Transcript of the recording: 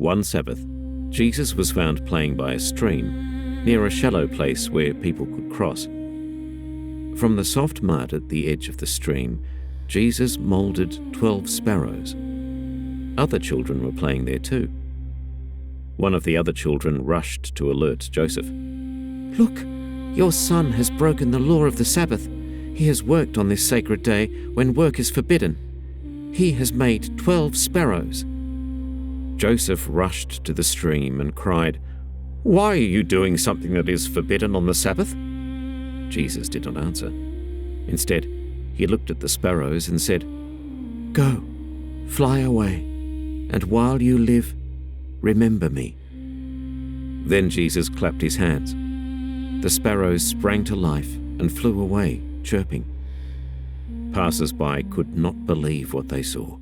One Sabbath, Jesus was found playing by a stream, near a shallow place where people could cross. From the soft mud at the edge of the stream, Jesus moulded 12 sparrows. Other children were playing there too. One of the other children rushed to alert Joseph. "Look, your son has broken the law of the Sabbath. He has worked on this sacred day when work is forbidden. He has made 12 sparrows." Joseph rushed to the stream and cried, "Why are you doing something that is forbidden on the Sabbath?" Jesus did not answer. Instead, he looked at the sparrows and said, "Go, fly away, and while you live, remember me." Then Jesus clapped his hands. The sparrows sprang to life and flew away, chirping. Passers-by could not believe what they saw.